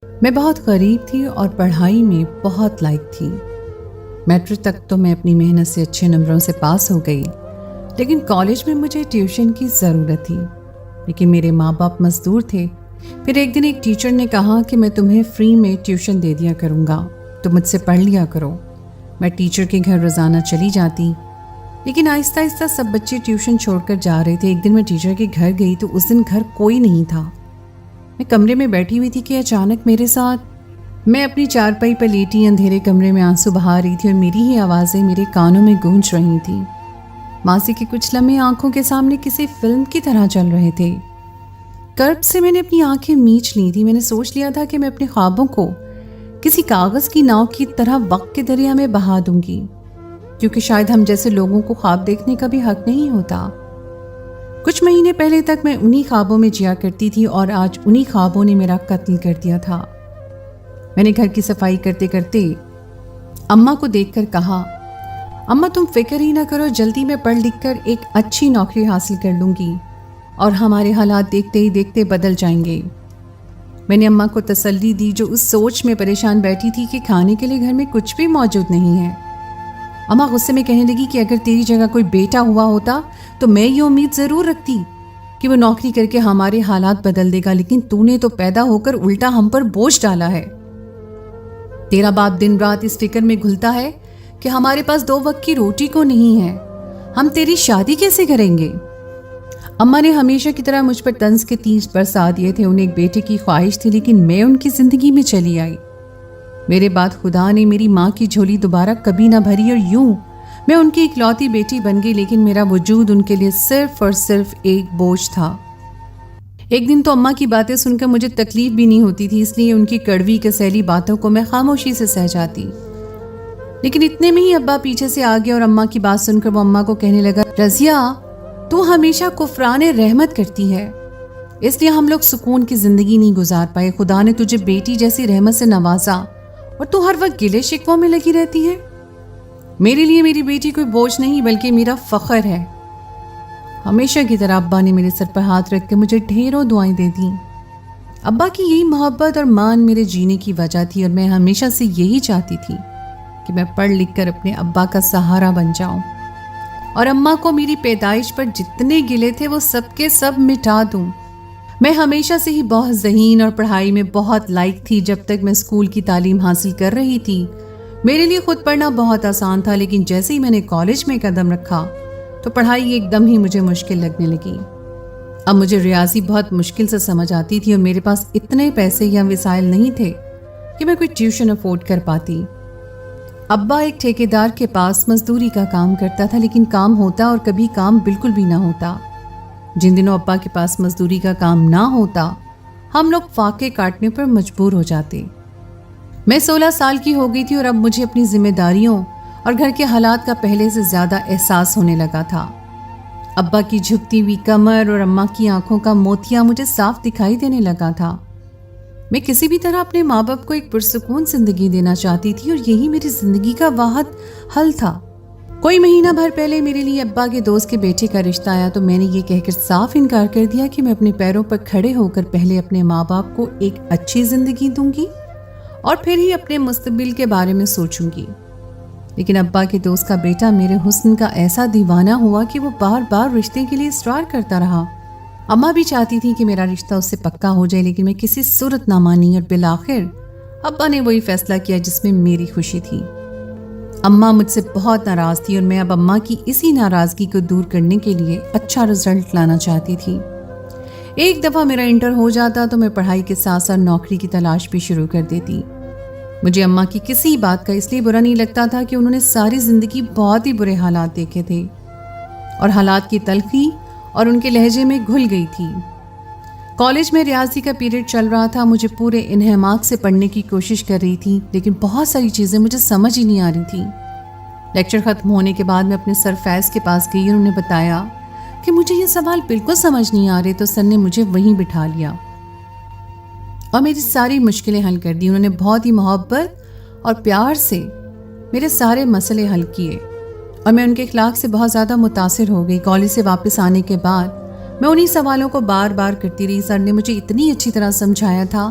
میں بہت غریب تھی اور پڑھائی میں بہت لائق تھی۔ میٹرک تک تو میں اپنی محنت سے اچھے نمبروں سے پاس ہو گئی، لیکن کالج میں مجھے ٹیوشن کی ضرورت تھی، لیکن میرے ماں باپ مزدور تھے۔ پھر ایک دن ایک ٹیچر نے کہا کہ میں تمہیں فری میں ٹیوشن دے دیا کروں گا، تم مجھ سے پڑھ لیا کرو۔ میں ٹیچر کے گھر روزانہ چلی جاتی، لیکن آہستہ آہستہ سب بچے ٹیوشن چھوڑ کر جا رہے تھے۔ ایک دن میں ٹیچر کے گھر گئی تو اس دن گھر کوئی نہیں تھا۔ میں کمرے میں بیٹھی ہوئی تھی کہ اچانک میرے ساتھ میں اپنی چارپائی پر لیٹی اندھیرے کمرے میں آنسو بہا رہی تھی اور میری ہی آوازیں میرے کانوں میں گونج رہی تھیں۔ ماضی کے کچھ لمحے آنکھوں کے سامنے کسی فلم کی طرح چل رہے تھے۔ کرب سے میں نے اپنی آنکھیں میچ لی تھی۔ میں نے سوچ لیا تھا کہ میں اپنے خوابوں کو کسی کاغذ کی ناؤ کی طرح وقت کے دریا میں بہا دوں گی، کیونکہ شاید ہم جیسے لوگوں کو خواب دیکھنے کا بھی حق نہیں ہوتا۔ کچھ مہینے پہلے تک میں انہی خوابوں میں جیا کرتی تھی اور آج انہی خوابوں نے میرا قتل کر دیا تھا۔ میں نے گھر کی صفائی کرتے کرتے اماں کو دیکھ کر کہا، اماں تم فکر ہی نہ کرو، جلدی میں پڑھ لکھ کر ایک اچھی نوکری حاصل کر لوں گی اور ہمارے حالات دیکھتے ہی دیکھتے بدل جائیں گے۔ میں نے اماں کو تسلی دی جو اس سوچ میں پریشان بیٹھی تھی کہ کھانے کے لیے گھر میں کچھ بھی موجود نہیں ہے۔ اماں غصے میں کہنے لگی کہ اگر تیری جگہ کوئی بیٹا ہوا ہوتا تو میں یہ امید ضرور رکھتی کہ وہ نوکری کر کے ہمارے حالات بدل دے گا، لیکن تو نے تو پیدا ہو کر الٹا ہم پر بوجھ ڈالا ہے۔ تیرا باپ دن رات اس فکر میں گھلتا ہے کہ ہمارے پاس 2 وقت کی روٹی کو نہیں ہے، ہم تیری شادی کیسے کریں گے؟ اماں نے ہمیشہ کی طرح مجھ پر طنز کے تیر برسا دیے تھے۔ انہیں ایک بیٹے کی خواہش تھی، لیکن میں ان کی زندگی میں چلی آئی۔ میرے بعد خدا نے میری ماں کی جھولی دوبارہ کبھی نہ بھری اور یوں میں ان کی اکلوتی بیٹی بن گئی، لیکن میرا وجود ان کے لیے صرف اور صرف ایک بوجھ تھا۔ ایک دن تو اماں کی باتیں سن کر مجھے تکلیف بھی نہیں ہوتی تھی، اس لیے ان کی کڑوی کسیلی باتوں کو میں خاموشی سے سہ جاتی۔ لیکن اتنے میں ہی ابا پیچھے سے آ گیا اور اماں کی بات سن کر وہ اماں کو کہنے لگا، رضیہ تو ہمیشہ کفران رحمت کرتی ہے، اس لیے ہم لوگ سکون کی زندگی نہیں گزار پائے۔ خدا نے تجھے بیٹی جیسی رحمت سے نوازا اور تو ہر وقت گلے شکووں میں لگی رہتی ہے۔ میرے لیے میری بیٹی کوئی بوجھ نہیں بلکہ میرا فخر ہے۔ ہمیشہ کی طرح ابا نے میرے سر پر ہاتھ رکھ کے مجھے ڈھیروں دعائیں دے دیں۔ ابا کی یہی محبت اور مان میرے جینے کی وجہ تھی اور میں ہمیشہ سے یہی چاہتی تھی کہ میں پڑھ لکھ کر اپنے ابا کا سہارا بن جاؤں اور اماں کو میری پیدائش پر جتنے گلے تھے وہ سب کے سب مٹا دوں۔ میں ہمیشہ سے ہی بہت ذہین اور پڑھائی میں بہت لائق تھی۔ جب تک میں اسکول کی تعلیم حاصل کر رہی تھی میرے لیے خود پڑھنا بہت آسان تھا، لیکن جیسے ہی میں نے کالج میں قدم رکھا تو پڑھائی ایک دم ہی مجھے مشکل لگنے لگی۔ اب مجھے ریاضی بہت مشکل سے سمجھ آتی تھی اور میرے پاس اتنے پیسے یا وسائل نہیں تھے کہ میں کوئی ٹیوشن افورڈ کر پاتی۔ ابا ایک ٹھیکیدار کے پاس مزدوری کا کام کرتا تھا، لیکن کام ہوتا اور کبھی کام بالکل بھی نہ ہوتا۔ جن دنوں ابا کے پاس مزدوری کا کام نہ ہوتا ہم لوگ فاقے کاٹنے پر مجبور ہو جاتے۔ میں 16 سال کی ہو گئی تھی اور اب مجھے اپنی ذمہ داریوں اور گھر کے حالات کا پہلے سے زیادہ احساس ہونے لگا تھا۔ ابا کی جھکتی ہوئی کمر اور اماں کی آنکھوں کا موتیا مجھے صاف دکھائی دینے لگا تھا۔ میں کسی بھی طرح اپنے ماں باپ کو ایک پرسکون زندگی دینا چاہتی تھی اور یہی میری زندگی کا واحد حل تھا۔ کوئی مہینہ بھر پہلے میرے لیے ابا کے دوست کے بیٹے کا رشتہ آیا تو میں نے یہ کہہ کر صاف انکار کر دیا کہ میں اپنے پیروں پر کھڑے ہو کر پہلے اپنے ماں باپ کو ایک اچھی زندگی دوں گی اور پھر ہی اپنے مستقبل کے بارے میں سوچوں گی۔ لیکن ابا کے دوست کا بیٹا میرے حسن کا ایسا دیوانہ ہوا کہ وہ بار بار رشتے کے لیے اصرار کرتا رہا۔ اماں بھی چاہتی تھی کہ میرا رشتہ اس سے پکا ہو جائے، لیکن میں کسی صورت نہ مانی اور بالآخر ابا نے وہی فیصلہ کیا جس میں میری خوشی تھی۔ اماں مجھ سے بہت ناراض تھی اور میں اب اماں کی اسی ناراضگی کو دور کرنے کے لیے اچھا رزلٹ لانا چاہتی تھی۔ ایک دفعہ میرا انٹر ہو جاتا تو میں پڑھائی کے ساتھ ساتھ نوکری کی تلاش بھی شروع کر دیتی۔ مجھے اماں کی کسی بات کا اس لیے برا نہیں لگتا تھا کہ انہوں نے ساری زندگی بہت ہی برے حالات دیکھے تھے اور حالات کی تلخی اور ان کے لہجے میں گھل گئی تھی۔ کالج میں ریاضی کا پیریڈ چل رہا تھا، مجھے پورے انہماک سے پڑھنے کی کوشش کر رہی تھی، لیکن بہت ساری چیزیں مجھے سمجھ ہی نہیں آ رہی تھی۔ لیکچر ختم ہونے کے بعد میں اپنے سر فیض کے پاس گئی اور انہوں نے بتایا کہ مجھے یہ سوال بالکل سمجھ نہیں آ رہے، تو سر نے مجھے وہیں بٹھا لیا اور میری ساری مشکلیں حل کر دی۔ انہوں نے بہت ہی محبت اور پیار سے میرے سارے مسئلے حل کیے اور میں ان کے اخلاق سے بہت زیادہ متاثر ہو گئی۔ کالج سے واپس آنے کے بعد میں انہی سوالوں کو بار بار کرتی رہی۔ سر نے مجھے اتنی اچھی طرح سمجھایا تھا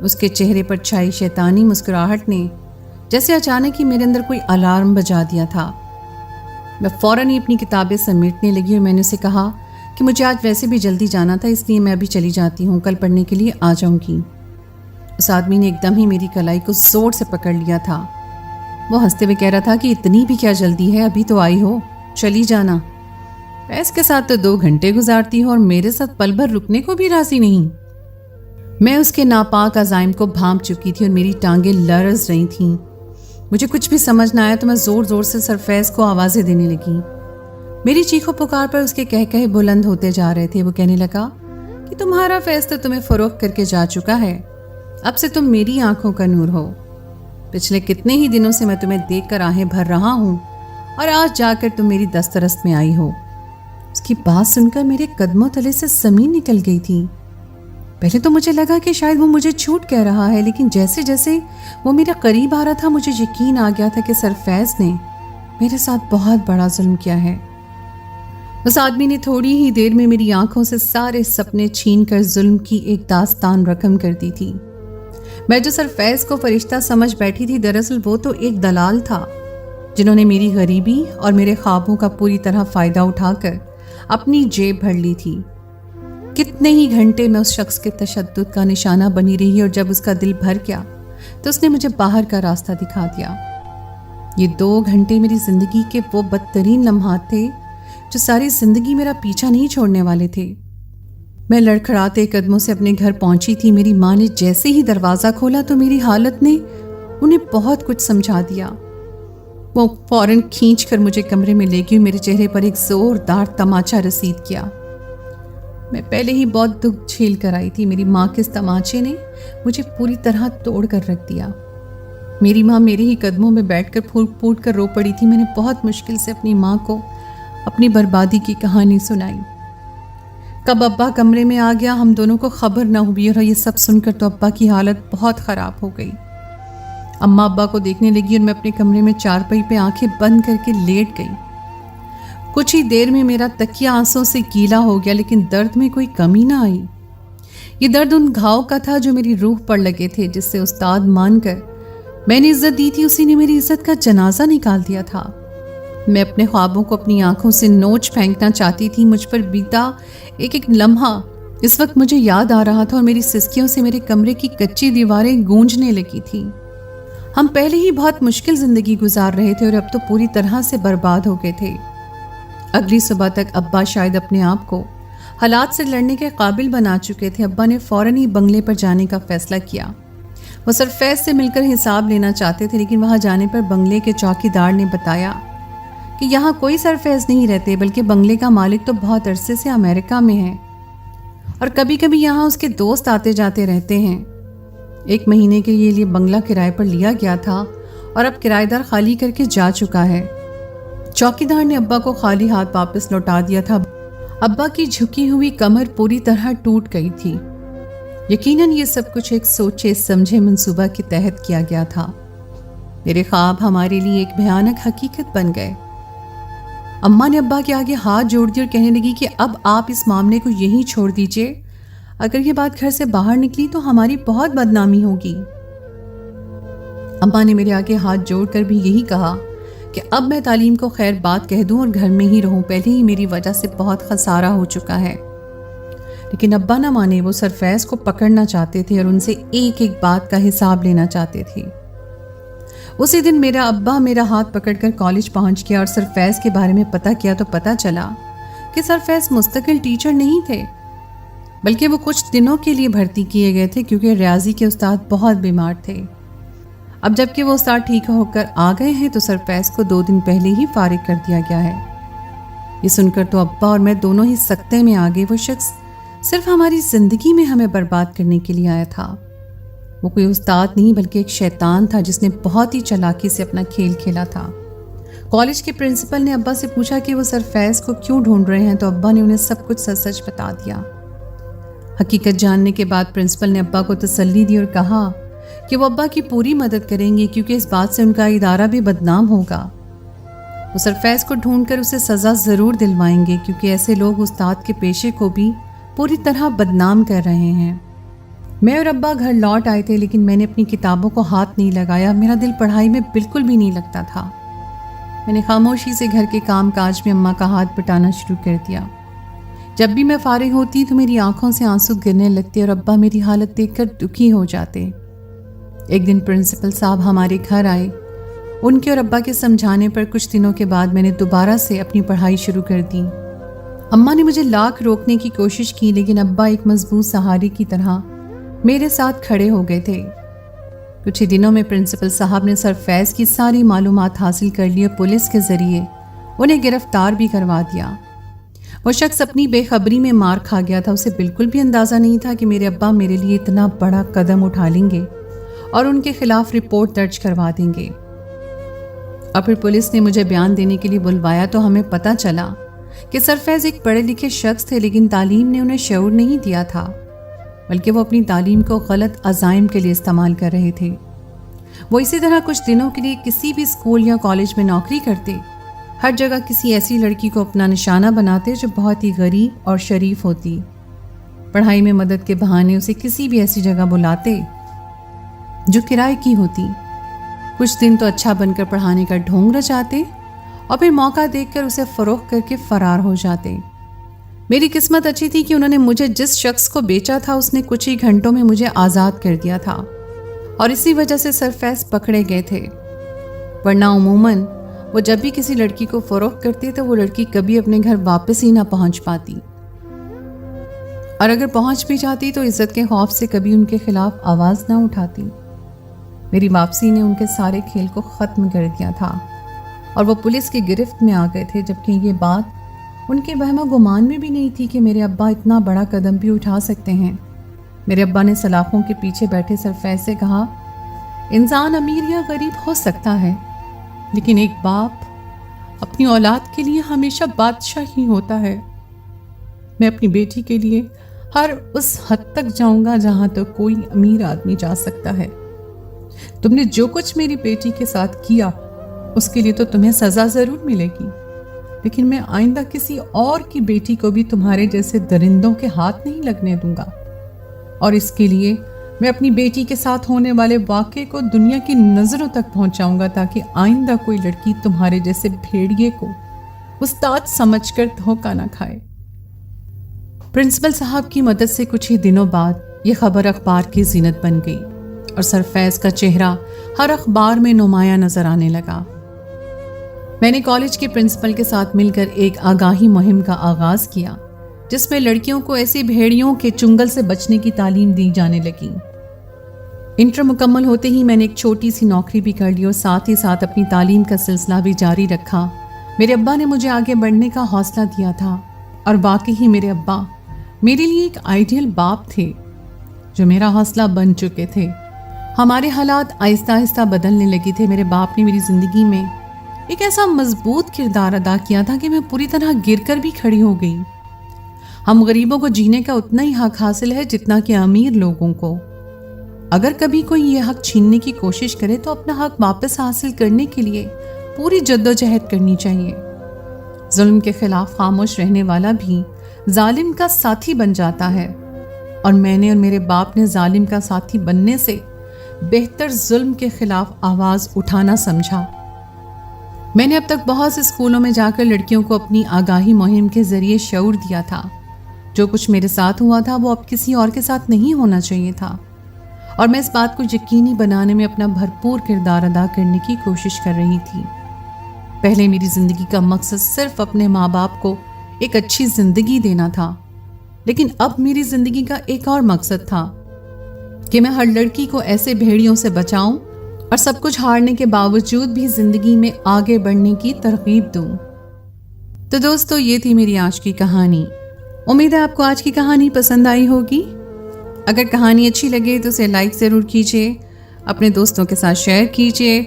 اس کے چہرے پر چھائی شیطانی مسکراہٹ نے جیسے اچانک ہی میرے اندر کوئی الارم بجا دیا تھا۔ میں فوراً ہی اپنی کتابیں سمیٹنے لگی اور میں نے اسے کہا کہ مجھے آج ویسے بھی جلدی جانا تھا، اس لیے میں ابھی چلی جاتی ہوں، کل پڑھنے کے لیے آ جاؤں گی۔ اس آدمی نے ایک دم ہی میری کلائی کو زور سے پکڑ لیا تھا۔ وہ ہنستے ہوئے کہہ رہا تھا کہ اتنی بھی کیا جلدی ہے، ابھی تو آئی ہو، چلی جانا۔ فیض کے ساتھ تو 2 گھنٹے گزارتی ہو اور میرے ساتھ پل بھر رکنے کو بھی راضی نہیں۔ میں اس کے ناپاک عزائم کو بھانپ چکی تھی اور میری ٹانگیں لرز رہی تھیں۔ مجھے کچھ بھی سمجھ نہ آیا تو میں زور زور سے سرفیز کو آوازیں دینے لگی۔ میری چیخ و پکار پر اس کے کہے بلند ہوتے جا رہے تھے۔ وہ کہنے لگا کہ تمہارا فیض تو تمہیں فروخت کر کے جا چکا ہے، اب سے تم میری آنکھوں کا نور ہو۔ پچھلے کتنے ہی دنوں سے میں تمہیں دیکھ کر آہیں بھر رہا ہوں اور آج جا کر تم میری دسترس میں آئی ہو۔ اس کی بات سن کر میرے قدموں تلے سے زمین نکل گئی تھی۔ پہلے تو مجھے لگا کہ شاید وہ مجھے جھوٹ کہہ رہا ہے، لیکن جیسے جیسے وہ میرے قریب آ رہا تھا مجھے یقین آ گیا تھا کہ سرفیز نے میرے ساتھ بہت بڑا ظلم کیا ہے۔ اس آدمی نے تھوڑی ہی دیر میں میری آنکھوں سے سارے سپنے چھین کر ظلم کی ایک داستان رقم کر دی تھی۔ میں جو سرفیز کو فرشتہ سمجھ بیٹھی تھی، دراصل وہ تو ایک دلال تھا، جنہوں نے میری غریبی اور میرے خوابوں کا پوری طرح فائدہ اٹھا کر اپنی جیب بھر لی تھی۔ کتنے ہی گھنٹے میں اس شخص کے تشدد کا نشانہ بنی رہی اور جب اس کا دل بھر گیا تو اس نے مجھے باہر کا راستہ دکھا دیا۔ یہ 2 گھنٹے میری زندگی کے وہ بدترین لمحات تھے جو ساری زندگی میرا پیچھا نہیں چھوڑنے والے تھے۔ میں لڑکھڑاتے قدموں سے اپنے گھر پہنچی تھی۔ میری ماں نے جیسے ہی دروازہ کھولا تو میری حالت نے انہیں بہت کچھ سمجھا دیا۔ وہ فوراً کھینچ کر مجھے کمرے میں لے گئی، میرے چہرے پر ایک زوردار تماچا رسید کیا۔ میں پہلے ہی بہت دکھ جھیل کر آئی تھی، میری ماں کے اس تماچے نے مجھے پوری طرح توڑ کر رکھ دیا۔ میری ماں میرے ہی قدموں میں بیٹھ کر پھوٹ پھوٹ کر رو پڑی تھی۔ میں نے بہت مشکل سے اپنی ماں کو اپنی بربادی کی کہانی سنائی۔ کب ابا کمرے میں آ گیا ہم دونوں کو خبر نہ ہوئی، اور یہ سب سن کر تو ابا کی حالت بہت خراب ہو گئی۔ اماں ابا کو دیکھنے لگی اور میں اپنے کمرے میں چارپائی پہ آنکھیں بند کر کے لیٹ گئی۔ کچھ ہی دیر میں میرا تکیہ آنسوں سے گیلا ہو گیا، لیکن درد میں کوئی کمی نہ آئی۔ یہ درد ان گھاؤ کا تھا جو میری روح پر لگے تھے، جس سے استاد مان کر میں نے عزت دی تھی، اسی نے میری عزت کا جنازہ نکال دیا تھا۔ میں اپنے خوابوں کو اپنی آنکھوں سے نوچ پھینکنا چاہتی تھی۔ مجھ پر بیتا ایک ایک لمحہ اس وقت مجھے یاد آ رہا تھا اور میری سسکیوں سے میرے کمرے کی کچی دیواریں گونجنے لگی تھیں۔ ہم پہلے ہی بہت مشکل زندگی گزار رہے تھے اور اب تو پوری طرح سے برباد ہو گئے تھے۔ اگلی صبح تک ابا شاید اپنے آپ کو حالات سے لڑنے کے قابل بنا چکے تھے۔ ابا نے فوراً ہی بنگلے پر جانے کا فیصلہ کیا۔ وہ سرفیز سے مل کر حساب لینا چاہتے تھے، لیکن وہاں جانے پر بنگلے کے چوکیدار نے بتایا کہ یہاں کوئی سرفیز نہیں رہتے، بلکہ بنگلے کا مالک تو بہت عرصے سے امریکہ میں ہے اور کبھی کبھی یہاں اس کے دوست آتے جاتے رہتے ہیں۔ 1 مہینے کے لیے بنگلہ کرائے پر لیا گیا تھا اور اب کرایہ دار خالی کر کے جا چکا ہے۔ چوکیدار نے ابا کو خالی ہاتھ واپس لوٹا دیا تھا۔ ابا کی جھکی ہوئی کمر پوری طرح ٹوٹ گئی تھی۔ یقیناً یہ سب کچھ ایک سوچے سمجھے منصوبہ کے تحت کیا گیا تھا۔ میرے خواب ہمارے لیے ایک بھیانک حقیقت بن گئے۔ اماں نے ابا کے آگے ہاتھ جوڑ دی اور کہنے لگی کہ اب آپ اس معاملے کو یہیں چھوڑ دیجئے، اگر یہ بات گھر سے باہر نکلی تو ہماری بہت بدنامی ہوگی۔ اماں نے میرے آگے ہاتھ جوڑ کر بھی یہی کہا کہ اب میں تعلیم کو خیر بات کہہ دوں اور گھر میں ہی رہوں، پہلے ہی میری وجہ سے بہت خسارہ ہو چکا ہے۔ لیکن ابا نہ مانے، وہ سرفیز کو پکڑنا چاہتے تھے اور ان سے ایک ایک بات کا حساب لینا چاہتے تھے۔ اسی دن میرا ابا میرا ہاتھ پکڑ کر کالج پہنچ گیا اور سرفیز کے بارے میں پتہ کیا تو پتہ چلا کہ سرفیز مستقل ٹیچر نہیں تھے، بلکہ وہ کچھ دنوں کے لیے بھرتی کیے گئے تھے کیونکہ ریاضی کے استاد بہت بیمار تھے۔ اب جب کہ وہ استاد ٹھیک ہو کر آ گئے ہیں تو سرفیز کو 2 دن پہلے ہی فارغ کر دیا گیا ہے۔ یہ سن کر تو ابا اور میں دونوں ہی سکتے میں آ گئے۔ وہ شخص صرف ہماری زندگی میں ہمیں برباد کرنے کے لیے آیا تھا۔ وہ کوئی استاد نہیں بلکہ ایک شیطان تھا جس نے بہت ہی چالاکی سے اپنا کھیل کھیلا تھا۔ کالج کے پرنسپل نے ابا سے پوچھا کہ وہ سرفیز کو کیوں ڈھونڈ رہے ہیں تو ابا نے انہیں سب کچھ سچ سچ بتا دیا۔ حقیقت جاننے کے بعد پرنسپل نے ابا کو تسلی دی اور کہا کہ وہ ابا کی پوری مدد کریں گے کیونکہ اس بات سے ان کا ادارہ بھی بدنام ہوگا۔ وہ سرفیز کو ڈھونڈ کر اسے سزا ضرور دلوائیں گے کیونکہ ایسے لوگ استاد کے پیشے کو بھی پوری طرح بدنام کر رہے ہیں۔ میں اور ابا گھر لوٹ آئے تھے، لیکن میں نے اپنی کتابوں کو ہاتھ نہیں لگایا۔ میرا دل پڑھائی میں بالکل بھی نہیں لگتا تھا۔ میں نے خاموشی سے گھر کے کام کاج میں اماں کا ہاتھ بٹانا شروع کر دیا۔ جب بھی میں فارغ ہوتی تو میری آنکھوں سے آنسو گرنے لگتے اور ابا میری حالت دیکھ کر دکھی ہو جاتے۔ ایک دن پرنسپل صاحب ہمارے گھر آئے۔ ان کے اور ابا کے سمجھانے پر کچھ دنوں کے بعد میں نے دوبارہ سے اپنی پڑھائی شروع کر دی۔ اماں نے مجھے لاکھ روکنے کی کوشش کی، لیکن ابا ایک مضبوط سہارے کی طرح میرے ساتھ کھڑے ہو گئے تھے۔ کچھ ہی دنوں میں پرنسپل صاحب نے سر فیض کی ساری معلومات حاصل کر لی اور پولیس کے ذریعے انہیں گرفتار بھی کروا دیا۔ وہ شخص اپنی بے خبری میں مار کھا گیا تھا۔ اسے بالکل بھی اندازہ نہیں تھا کہ میرے ابا میرے لیے اتنا بڑا قدم اٹھا لیں گے اور ان کے خلاف رپورٹ درج کروا دیں گے۔ اور پھر پولیس نے مجھے بیان دینے کے لیے بلوایا تو ہمیں پتہ چلا کہ سرفیض ایک پڑھے لکھے شخص تھے، لیکن تعلیم نے انہیں شعور نہیں دیا تھا، بلکہ وہ اپنی تعلیم کو غلط عزائم کے لیے استعمال کر رہے تھے۔ وہ اسی طرح کچھ دنوں کے لیے کسی بھی اسکول یا کالج میں نوکری کرتے، ہر جگہ کسی ایسی لڑکی کو اپنا نشانہ بناتے جو بہت ہی غریب اور شریف ہوتی، پڑھائی میں مدد کے بہانے اسے کسی بھی ایسی جگہ بلاتے جو کرائے کی ہوتی۔ کچھ دن تو اچھا بن کر پڑھانے کا ڈھونگ رچاتے اور پھر موقع دیکھ کر اسے فروخت کر کے فرار ہو جاتے۔ میری قسمت اچھی تھی کہ انہوں نے مجھے جس شخص کو بیچا تھا اس نے کچھ ہی گھنٹوں میں مجھے آزاد کر دیا تھا، اور اسی وجہ سے سرفیض پکڑے گئے تھے۔ ورنہ عموماً وہ جب بھی کسی لڑکی کو فروخت کرتے تو وہ لڑکی کبھی اپنے گھر واپس ہی نہ پہنچ پاتی، اور اگر پہنچ بھی جاتی تو عزت کے خوف سے کبھی ان کے خلاف آواز نہ اٹھاتی۔ میری واپسی نے ان کے سارے کھیل کو ختم کر دیا تھا، اور وہ پولیس کی گرفت میں آ گئے تھے، جبکہ یہ بات ان کے وہم و گمان میں بھی نہیں تھی کہ میرے ابا اتنا بڑا قدم بھی اٹھا سکتے ہیں۔ میرے ابا نے سلاخوں کے پیچھے بیٹھے سرفیض سے کہا، انسان امیر یا غریب ہو سکتا ہے، لیکن ایک باپ اپنی اولاد کے لیے ہمیشہ بادشاہ ہی ہوتا ہے۔ میں اپنی بیٹی کے لیے ہر اس حد تک جاؤں گا جہاں تک کوئی امیر آدمی جا سکتا ہے۔ تم نے جو کچھ میری بیٹی کے ساتھ کیا اس کے لیے تو تمہیں سزا ضرور ملے گی، لیکن میں آئندہ کسی اور کی بیٹی کو بھی تمہارے جیسے درندوں کے ہاتھ نہیں لگنے دوں گا، اور اس کے لیے میں اپنی بیٹی کے ساتھ ہونے والے واقعے کو دنیا کی نظروں تک پہنچاؤں گا، تاکہ آئندہ کوئی لڑکی تمہارے جیسے بھیڑیے کو استاد سمجھ کر دھوکہ نہ کھائے۔ پرنسپل صاحب کی مدد سے کچھ ہی دنوں بعد یہ خبر اخبار کی زینت بن گئی، اور سرفیض کا چہرہ ہر اخبار میں نمایاں نظر آنے لگا۔ میں نے کالج کے پرنسپل کے ساتھ مل کر ایک آگاہی مہم کا آغاز کیا، جس میں لڑکیوں کو ایسی بھیڑیوں کے چنگل سے بچنے کی تعلیم دی جانے لگی۔ انٹر مکمل ہوتے ہی میں نے ایک چھوٹی سی نوکری بھی کر لی اور ساتھ ہی ساتھ اپنی تعلیم کا سلسلہ بھی جاری رکھا۔ میرے ابا نے مجھے آگے بڑھنے کا حوصلہ دیا تھا، اور واقعی ہی میرے ابا میرے لیے ایک آئیڈیل باپ تھے جو میرا حوصلہ بن چکے تھے۔ ہمارے حالات آہستہ آہستہ بدلنے لگے تھے۔ میرے باپ نے میری زندگی میں ایک ایسا مضبوط کردار ادا کیا تھا کہ میں پوری طرح گر کر بھی کھڑی ہو گئی۔ ہم غریبوں کو جینے کا اتنا ہی حق حاصل ہے جتنا کہ امیر لوگوں کو۔ اگر کبھی کوئی یہ حق چھیننے کی کوشش کرے تو اپنا حق واپس حاصل کرنے کے لیے پوری جدوجہد کرنی چاہیے۔ ظلم کے خلاف خاموش رہنے والا بھی ظالم کا ساتھی بن جاتا ہے، اور میں نے اور میرے باپ نے ظالم کا ساتھی بننے سے بہتر ظلم کے خلاف آواز اٹھانا سمجھا۔ میں نے اب تک بہت سے اسکولوں میں جا کر لڑکیوں کو اپنی آگاہی مہم کے ذریعے شعور دیا تھا۔ جو کچھ میرے ساتھ ہوا تھا وہ اب کسی اور کے ساتھ نہیں ہونا چاہیے تھا، اور میں اس بات کو یقینی بنانے میں اپنا بھرپور کردار ادا کرنے کی کوشش کر رہی تھی۔ پہلے میری زندگی کا مقصد صرف اپنے ماں باپ کو ایک اچھی زندگی دینا تھا، لیکن اب میری زندگی کا ایک اور مقصد تھا کہ میں ہر لڑکی کو ایسے بھیڑیوں سے بچاؤں اور سب کچھ ہارنے کے باوجود بھی زندگی میں آگے بڑھنے کی ترغیب دوں۔ تو دوستو، یہ تھی میری آج کی کہانی۔ امید ہے آپ کو آج کی کہانی پسند آئی ہوگی۔ اگر کہانی اچھی لگے تو اسے لائک ضرور کیجیے، اپنے دوستوں کے ساتھ شیئر کیجیے،